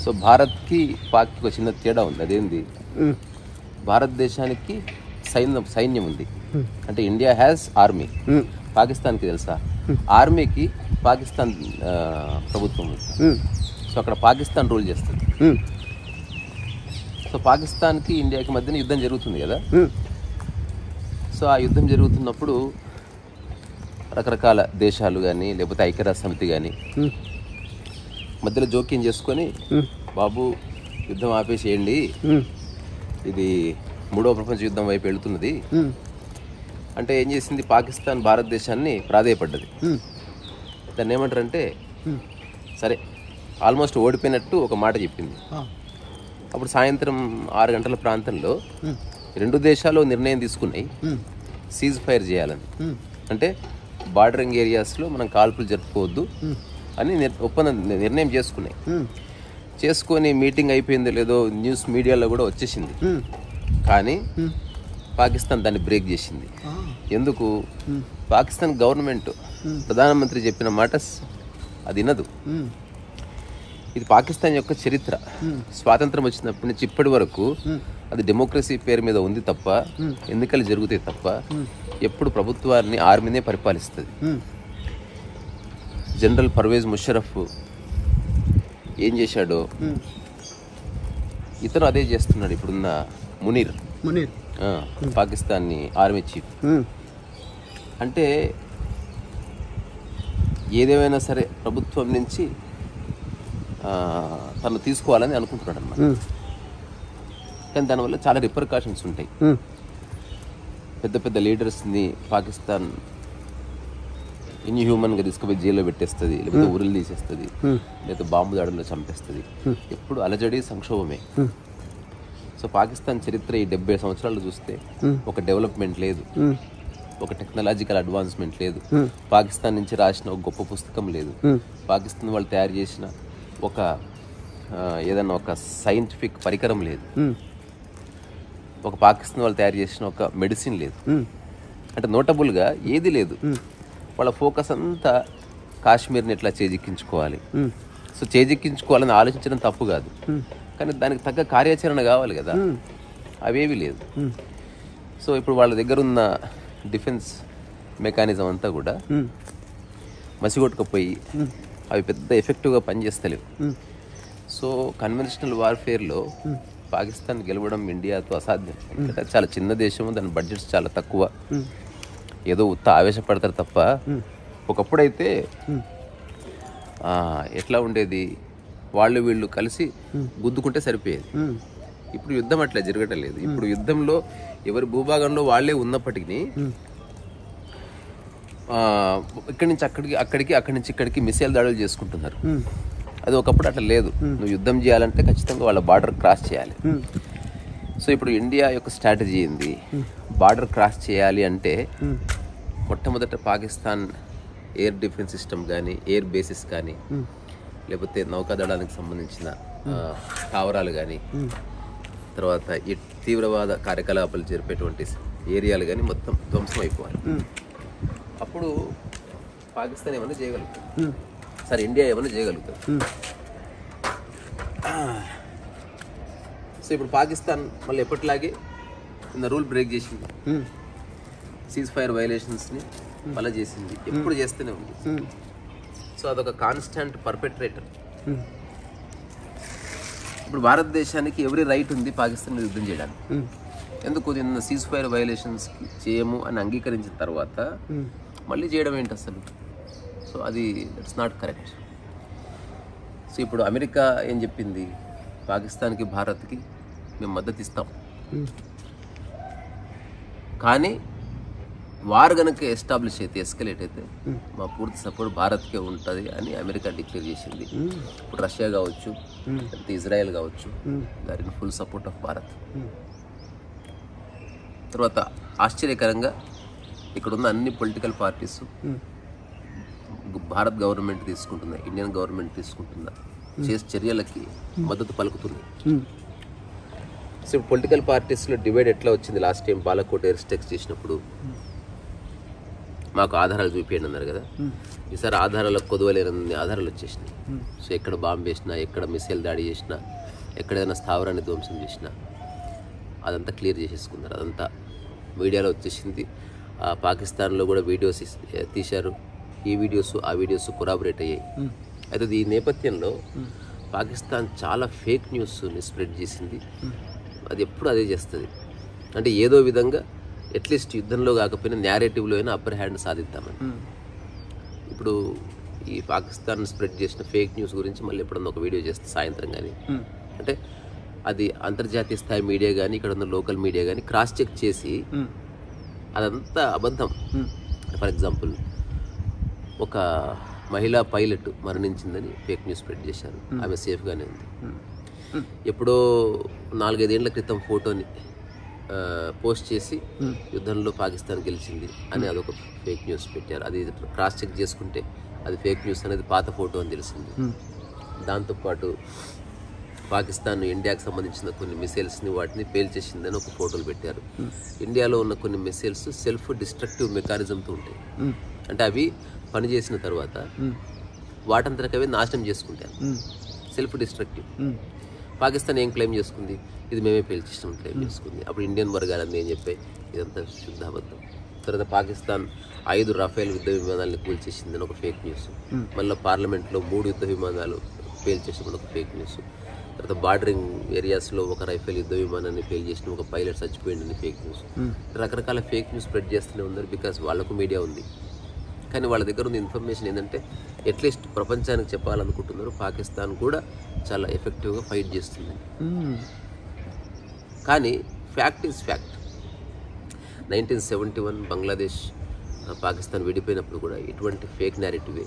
So భారత్కి పాక్కి ఒక చిన్న తేడా ఉంది. అదేంది, భారతదేశానికి సైన్యం ఉంది. అంటే ఇండియా హ్యాస్ ఆర్మీ, పాకిస్తాన్కి తెలుసా ఆర్మీకి పాకిస్తాన్ ప్రభుత్వం ఉంది. సో అక్కడ పాకిస్తాన్ రూల్ చేస్తుంది. సో పాకిస్తాన్కి ఇండియాకి మధ్యన యుద్ధం జరుగుతుంది కదా. సో ఆ యుద్ధం జరుగుతున్నప్పుడు రకరకాల దేశాలు కానీ లేకపోతే ఐక్యరాజ్య సమితి కానీ మధ్యలో జోక్యం చేసుకొని బాబు యుద్ధం ఆపేసేయండి, ఇది 3వ ప్రపంచ యుద్ధం వైపు వెళుతున్నది అంటే ఏం చేసింది, పాకిస్తాన్ భారతదేశాన్ని ప్రాధేయపడ్డది. దాన్ని ఏమంటారంటే సరే ఆల్మోస్ట్ ఓడిపోయినట్టు ఒక మాట చెప్పింది. అప్పుడు సాయంత్రం 6 గంటల ప్రాంతంలో 2 దేశాలు నిర్ణయం తీసుకున్నాయి సీజ్ ఫైర్ చేయాలని. అంటే బార్డరింగ్ ఏరియాస్లో మనం కాల్పులు జరుపుకోవద్దు అని నిర్ణయం చేసుకున్నాయి. చేసుకొని మీటింగ్ అయిపోయిందో లేదో న్యూస్ మీడియాలో కూడా వచ్చేసింది. కానీ పాకిస్తాన్ దాన్ని బ్రేక్ చేసింది. ఎందుకు, పాకిస్తాన్ గవర్నమెంట్ ప్రధానమంత్రి చెప్పిన మాట అది వినదు. ఇది పాకిస్తాన్ యొక్క చరిత్ర. స్వాతంత్రం వచ్చినప్పటి నుంచి ఇప్పటి వరకు అది డెమోక్రసీ పేరు మీద ఉంది తప్ప, ఎన్నికలు జరుగుతాయి తప్ప, ఎప్పుడు ప్రభుత్వాన్ని ఆర్మీనే పరిపాలిస్తుంది. జనరల్ పర్వేజ్ ముషరఫ్ ఏం చేశాడో ఇతను అదే చేస్తున్నాడు. ఇప్పుడున్న మునీర్ పాకిస్తాన్ని ఆర్మీ చీఫ్. అంటే ఏదేమైనా సరే ప్రభుత్వం నుంచి తను తీసుకోవాలని అనుకుంటున్నాడు అన్నమాట. కానీ దానివల్ల చాలా రిపర్కాషన్స్ ఉంటాయి. పెద్ద పెద్ద లీడర్స్ని పాకిస్తాన్ ఇన్హ్యూమన్గా తీసుకుపోయి జైల్లో పెట్టేస్తుంది, లేకపోతే ఊరిలు తీసేస్తుంది, లేకపోతే బాంబు దాడుల్లో చంపేస్తుంది. ఎప్పుడు అలజడి సంక్షోభమే. సో పాకిస్తాన్ చరిత్ర ఈ 70 సంవత్సరాలు చూస్తే ఒక డెవలప్మెంట్ లేదు, ఒక టెక్నాలజికల్ అడ్వాన్స్మెంట్ లేదు, పాకిస్తాన్ నుంచి రాసిన ఒక గొప్ప పుస్తకం లేదు, పాకిస్తాన్ వాళ్ళు తయారు చేసిన ఒక ఏదన్నా ఒక సైంటిఫిక్ పరికరం లేదు, ఒక పాకిస్తాన్ వాళ్ళు తయారు చేసిన ఒక మెడిసిన్ లేదు. అంటే నోటబుల్గా ఏది లేదు. వాళ్ళ ఫోకస్ అంతా కాశ్మీర్ని ఎట్లా చేజిక్కించుకోవాలి. సో చేజిక్కించుకోవాలని ఆలోచించడం తప్పు కాదు, కానీ దానికి తగ్గ కార్యాచరణ కావాలి కదా, అవేవి లేదు. సో ఇప్పుడు వాళ్ళ దగ్గర ఉన్న డిఫెన్స్ మెకానిజం అంతా కూడా మసిగొట్టుకుపోయి అవి పెద్ద ఎఫెక్టివ్గా పనిచేస్తలేవు. సో కన్వెన్షనల్ వార్ఫేర్లో పాకిస్తాన్ గెలవడం ఇండియాతో అసాధ్యం. ఎందుకంటే చాలా చిన్న దేశము, దాని బడ్జెట్స్ చాలా తక్కువ, ఏదో ఉత్త ఆవేశపడతారు తప్ప. ఒకప్పుడైతే ఎట్లా ఉండేది, వాళ్ళు వీళ్ళు కలిసి గుద్దుకుంటే సరిపోయేది. ఇప్పుడు యుద్ధం అట్లా జరగటం లేదు. ఇప్పుడు యుద్ధంలో ఎవరి భూభాగంలో వాళ్ళే ఉన్నప్పటికీ ఇక్కడి నుంచి అక్కడికి, అక్కడి నుంచి ఇక్కడికి మిసైల్ దాడులు చేసుకుంటున్నారు. అది ఒకప్పుడు అట్లా లేదు. నువ్వు యుద్ధం చేయాలంటే ఖచ్చితంగా వాళ్ళ బార్డర్ క్రాస్ చేయాలి. సో ఇప్పుడు ఇండియా యొక్క స్ట్రాటజీ ఏంది, బార్డర్ క్రాస్ చేయాలి అంటే మొట్టమొదట పాకిస్తాన్ ఎయిర్ డిఫెన్స్ సిస్టమ్ కానీ, ఎయిర్ బేసిస్ కానీ, లేకపోతే నౌకాదళానికి సంబంధించిన స్థావరాలు కానీ, తర్వాత ఈ తీవ్రవాద కార్యకలాపాలు జరిపేటువంటి ఏరియాలు కానీ మొత్తం ధ్వంసం అయిపోవాలి. అప్పుడు పాకిస్తాన్ ఏమైనా చేయగలుగుతుంది, సరే ఇండియా ఏమైనా చేయగలుగుతుంది. సో ఇప్పుడు పాకిస్తాన్ మళ్ళీ ఎప్పటిలాగే నిన్న రూల్ బ్రేక్ చేసింది, సీజ్ ఫైర్ వైలేషన్స్ని మళ్ళీ చేసింది, ఎప్పుడు చేస్తూనే ఉంది. సో అదొక కాన్స్టాంట్ పర్పెట్రేటర్. ఇప్పుడు భారతదేశానికి ఎవరి రైట్ ఉంది పాకిస్తాన్ మీద యుద్ధం చేయడానికి? ఎందుకు నిన్న సీజ్ ఫైర్ వైలేషన్స్ చేయము అని అంగీకరించిన తర్వాత మళ్ళీ చేయడం ఏంటి అసలు? సో అది ఇట్స్ నాట్ కరెక్ట్. సో ఇప్పుడు అమెరికా ఏం చెప్పింది, పాకిస్తాన్కి భారత్కి మేము మద్దతు ఇస్తాం, కానీ వారు కనుక ఎస్టాబ్లిష్ అయితే, ఎస్కలేట్ అయితే మా పూర్తి సపోర్ట్ భారత్కే ఉంటుంది అని అమెరికా డిక్లేర్ చేసింది. ఇప్పుడు రష్యా కావచ్చు, లేకపోతే ఇజ్రాయెల్ కావచ్చు, there in full support of Bharat. తర్వాత ఆశ్చర్యకరంగా ఇక్కడున్న అన్ని పొలిటికల్ పార్టీస్ భారత్ గవర్నమెంట్ తీసుకుంటుందా, ఇండియన్ గవర్నమెంట్ తీసుకుంటుందా చేసే చర్యలకి మద్దతు పలుకుతుంది. సో ఇప్పుడు పొలిటికల్ పార్టీస్లో డివైడ్ ఎట్లా వచ్చింది, last time Balakot air strikes చేసినప్పుడు మాకు ఆధారాలు చూపించండి అన్నారు కదా. ఈసారి ఆధారాలకు కొదవలేనన్ని ఆధారాలు వచ్చేసినాయి. సో ఎక్కడ బాంబు వేసినా, ఎక్కడ మిసైల్ దాడి చేసినా, ఎక్కడైనా స్థావరాన్ని ధ్వంసం చేసినా అదంతా క్లియర్ చేసేసుకున్నారు. అదంతా మీడియాలో వచ్చేసింది. పాకిస్తాన్లో కూడా వీడియోస్ తీశారు. ఈ వీడియోస్ ఆ వీడియోస్ కొరాబరేట్ అయ్యాయి. అయితే ఈ నేపథ్యంలో పాకిస్తాన్ చాలా ఫేక్ న్యూస్ని స్ప్రెడ్ చేసింది. అది ఎప్పుడు అదే చేస్తుంది. అంటే ఏదో విధంగా అట్లీస్ట్ యుద్ధంలో కాకపోయినా నేరేటివ్లో అయినా అప్పర్ హ్యాండ్ సాధిద్దామని. ఇప్పుడు ఈ పాకిస్తాన్ స్ప్రెడ్ చేసిన ఫేక్ న్యూస్ గురించి మళ్ళీ ఎప్పుడన్నా ఒక వీడియో చేస్తే సాయంత్రం కానీ, అంటే అది అంతర్జాతీయ స్థాయి మీడియా కానీ ఇక్కడ ఉన్న లోకల్ మీడియా కానీ క్రాస్ చెక్ చేసి అదంతా అబద్ధం. ఫర్ ఎగ్జాంపుల్ ఒక మహిళా పైలట్ మరణించిందని ఫేక్ న్యూస్ స్ప్రెడ్ చేశారు. ఆమె సేఫ్గానే ఉంది. ఎప్పుడో 4-5 ఏళ్ల క్రితం ఫోటోని పోస్ట్ చేసి యుద్ధంలో పాకిస్తాన్ గెలిచింది అని అదొక ఫేక్ న్యూస్ పెట్టారు. అది క్రాస్ చెక్ చేసుకుంటే అది ఫేక్ న్యూస్ అనేది పాత ఫోటో అని తెలిసింది. దాంతోపాటు పాకిస్తాన్ ఇండియాకి సంబంధించిన కొన్ని మిసైల్స్ని వాటిని పేల్చేసిందని ఒక ఫోటోలు పెట్టారు. ఇండియాలో ఉన్న కొన్ని మిసైల్స్ సెల్ఫ్ డిస్ట్రక్టివ్ మెకానిజంతో ఉంటాయి. అంటే అవి పనిచేసిన తర్వాత వాటంతరకవే నాశనం చేసుకుంటారు. Self destructive. పాకిస్తాన్ ఏం క్లెయిమ్ చేసుకుంది? ఇది మేమే పేల్చేసాం క్లెయిమ్ చేసుకుంది. అప్పుడు ఇండియన్ వర్గాలన్నీ ఏం చెప్పాయి? ఇదంతా శుద్ధ అబద్ధం. తర్వాత పాకిస్తాన్ 5 రఫేల్ యుద్ధ విమానాలను కూల్చేసిందని ఒక ఫేక్ న్యూస్. మళ్ళీ పార్లమెంట్లో 3 యుద్ధ విమానాలు పేల్చేసిన ఒక ఫేక్ న్యూస్. తర్వాత బార్డరింగ్ ఏరియాస్లో ఒక రైఫెల్ యుద్ధ విమానాన్ని ఫెయిల్ చేసిన ఒక పైలట్ చచ్చిపోయిందని ఫేక్ న్యూస్. రకరకాల ఫేక్ న్యూస్ స్ప్రెడ్ చేస్తూనే ఉన్నారు. బికాస్ వాళ్ళకు మీడియా ఉంది. కానీ వాళ్ళ దగ్గర ఉన్న ఇన్ఫర్మేషన్ ఏంటంటే అట్లీస్ట్ ప్రపంచానికి చెప్పాలనుకుంటున్నారు. పాకిస్తాన్ కూడా చాలా ఎఫెక్టివ్గా ఫైట్ చేస్తుంది. కానీ fact is fact. 1971 Bangladesh Pakistan విడిపోయినప్పుడు కూడా ఇటువంటి ఫేక్ నేరేటివే.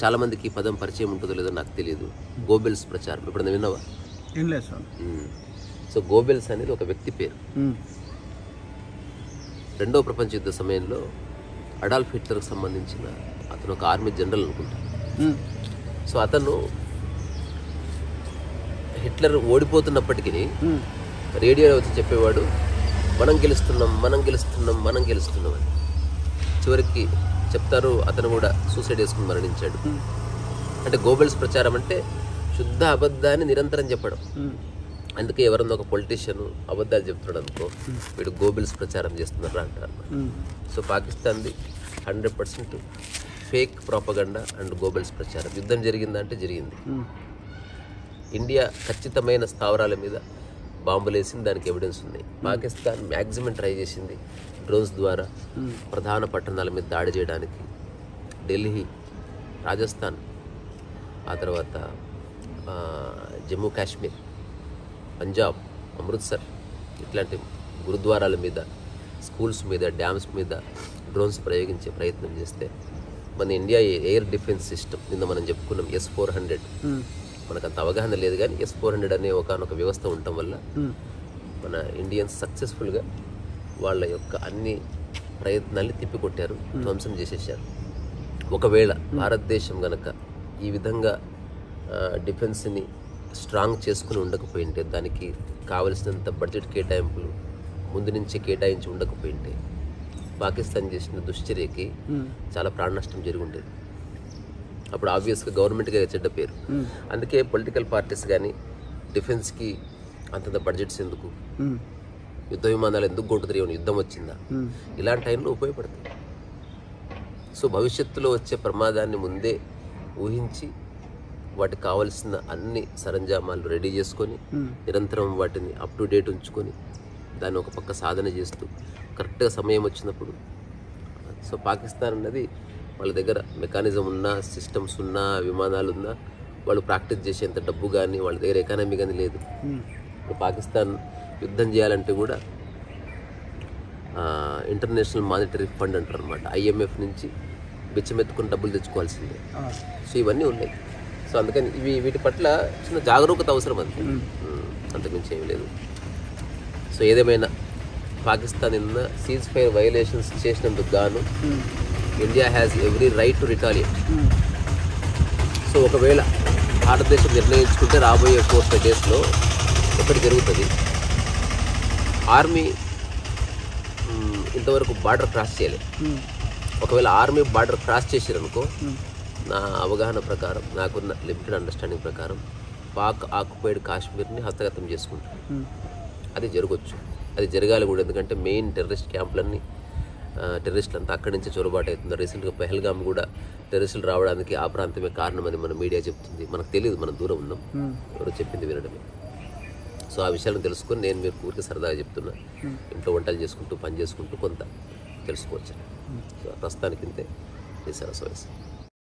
చాలామందికి ఈ పదం పరిచయం ఉంటుందో లేదో నాకు తెలియదు. గోబెల్స్ ప్రచారం ఎప్పుడైనా విన్నావా? సో గోబెల్స్ అనేది ఒక వ్యక్తి పేరు. రెండో ప్రపంచ యుద్ధ సమయంలో అడాల్ఫ్ హిట్లర్కి సంబంధించిన అతను ఒక ఆర్మీ జనరల్ అనుకుంటా. సో అతను హిట్లర్ ఓడిపోతున్నప్పటికీ రేడియోలో వచ్చి చెప్పేవాడు, మనం గెలుస్తున్నాం, మనం గెలుస్తున్నాం, మనం గెలుస్తున్నాం అని. చివరికి చెప్తారు అతను కూడా సూసైడ్ చేసుకుని మరణించాడు. అంటే గోబెల్స్ ప్రచారం అంటే శుద్ధ అబద్ధాన్ని నిరంతరం చెప్పడం. అందుకే ఎవరన్నా ఒక పొలిటీషియన్ అబద్ధాలు చెప్తున్నాడు అనుకో, వీడు గోబెల్స్ ప్రచారం చేస్తున్నారు అంటారు. సో పాకిస్తాన్ది 100% ఫేక్ ప్రాపగండా అండ్ గోబెల్స్ ప్రచారం. యుద్ధం జరిగిందంటే జరిగింది. ఇండియా ఖచ్చితమైన స్థావరాల మీద బాంబులు వేసింది, దానికి ఎవిడెన్స్ ఉన్నాయి. పాకిస్తాన్ మ్యాక్సిమం ట్రై చేసింది డ్రోన్స్ ద్వారా ప్రధాన పట్టణాల మీద దాడి చేయడానికి. ఢిల్లీ, రాజస్థాన్, ఆ తర్వాత జమ్మూ కాశ్మీర్, పంజాబ్, అమృత్సర్ ఇట్లాంటి గురుద్వారాల మీద, స్కూల్స్ మీద, డ్యామ్స్ మీద డ్రోన్స్ ప్రయోగించే ప్రయత్నం చేస్తే మన ఇండియా ఎయిర్ డిఫెన్స్ సిస్టమ్ నిన్న మనం చెప్పుకున్నాం S-400. మనకు అంత అవగాహన లేదు కానీ S-400 అనే ఒకనొక వ్యవస్థ ఉండటం వల్ల మన ఇండియన్స్ సక్సెస్ఫుల్గా వాళ్ళ యొక్క అన్ని ప్రయత్నాల్ని తిప్పికొట్టారు, ధ్వంసం చేసేసారు. ఒకవేళ భారతదేశం గనక ఈ విధంగా డిఫెన్స్ని స్ట్రాంగ్ చేసుకుని ఉండకపోయింటే, దానికి కావలసినంత బడ్జెట్ కేటాయింపులు ముందు నుంచే కేటాయించి ఉండకపోయింటే, పాకిస్తాన్ చేసిన దుశ్చర్యకి చాలా ప్రాణ నష్టం జరిగి ఉండేది. అప్పుడు ఆబ్వియస్గా గవర్నమెంట్గా చెడ్డ పేరు. అందుకే పొలిటికల్ పార్టీస్ కానీ డిఫెన్స్కి అంతంత బడ్జెట్స్ ఎందుకు, యుద్ధ విమానాలు ఎందుకు కొంటున్నారు, యుద్ధం వచ్చిందా, ఇలాంటి టైంలో ఉపయోగపడుతుంది. సో భవిష్యత్తులో వచ్చే ప్రమాదాన్ని ముందే ఊహించి వాటికి కావలసిన అన్ని సరంజామాలు రెడీ చేసుకొని నిరంతరం వాటిని అప్ టు డేట్ ఉంచుకొని దాన్ని ఒక పక్క సాధన చేస్తూ కరెక్ట్గా సమయం వచ్చినప్పుడు. సో పాకిస్తాన్ అన్నది వాళ్ళ దగ్గర మెకానిజం ఉన్నా, సిస్టమ్స్ ఉన్నా, విమానాలు ఉన్నా, వాళ్ళు ప్రాక్టీస్ చేసేంత డబ్బు కానీ వాళ్ళ దగ్గర ఎకానమీ కానీ లేదు. పాకిస్తాన్ యుద్ధం చేయాలంటే కూడా ఇంటర్నేషనల్ మానిటరీ ఫండ్ అంటారు అనమాట, IMF నుంచి బిచ్చమెత్తుకుని డబ్బులు తెచ్చుకోవాల్సిందే. సో ఇవన్నీ ఉన్నాయి. సో అందుకని వీటి పట్ల చిన్న జాగరూకత అవసరం, అంతే, అంతకుమించి ఏమి లేదు. సో ఏదేమైనా పాకిస్తాన్ నిన్న సీజ్ ఫైర్ వైలేషన్స్ చేసినందుకు గాను India has every right to retaliate. So ఒకవేళ భారతదేశం నిర్ణయించుకుంటే రాబోయే 4-5 డేస్లో ఒకటి జరుగుతుంది. ఆర్మీ ఇంతవరకు బార్డర్ క్రాస్ చేయలేదు. ఒకవేళ ఆర్మీ బార్డర్ క్రాస్ చేసారనుకో, నా అవగాహన ప్రకారం, నాకున్న లిమిటెడ్ అండర్స్టాండింగ్ ప్రకారం పాక్ ఆక్యుపైడ్ కాశ్మీర్ని హస్తగతం చేసుకుంటారు. అది జరగవచ్చు, అది జరగాలి కూడా. ఎందుకంటే మెయిన్ టెర్రరిస్ట్ క్యాంపులన్నీ టెర్రరిస్టులు అంతా అక్కడి నుంచి చొరబాటు అవుతున్నారు. రీసెంట్గా పెహల్గామ్ కూడా టెర్రరిస్టులు రావడానికి ఆ ప్రాంతమే కారణమని మన మీడియా చెప్తుంది. మనకు తెలియదు, మనం దూరం ఉన్నాం, ఎవరో చెప్పింది వినడమే. సో ఆ విషయాలను తెలుసుకొని నేను మీరు ఊరికి సరదాగా చెప్తున్నా, ఇంట్లో వంటలు చేసుకుంటూ పని చేసుకుంటూ కొంత తెలుసుకోవచ్చు. సో ప్రస్తుతానికి ఇంతే. చేశారు.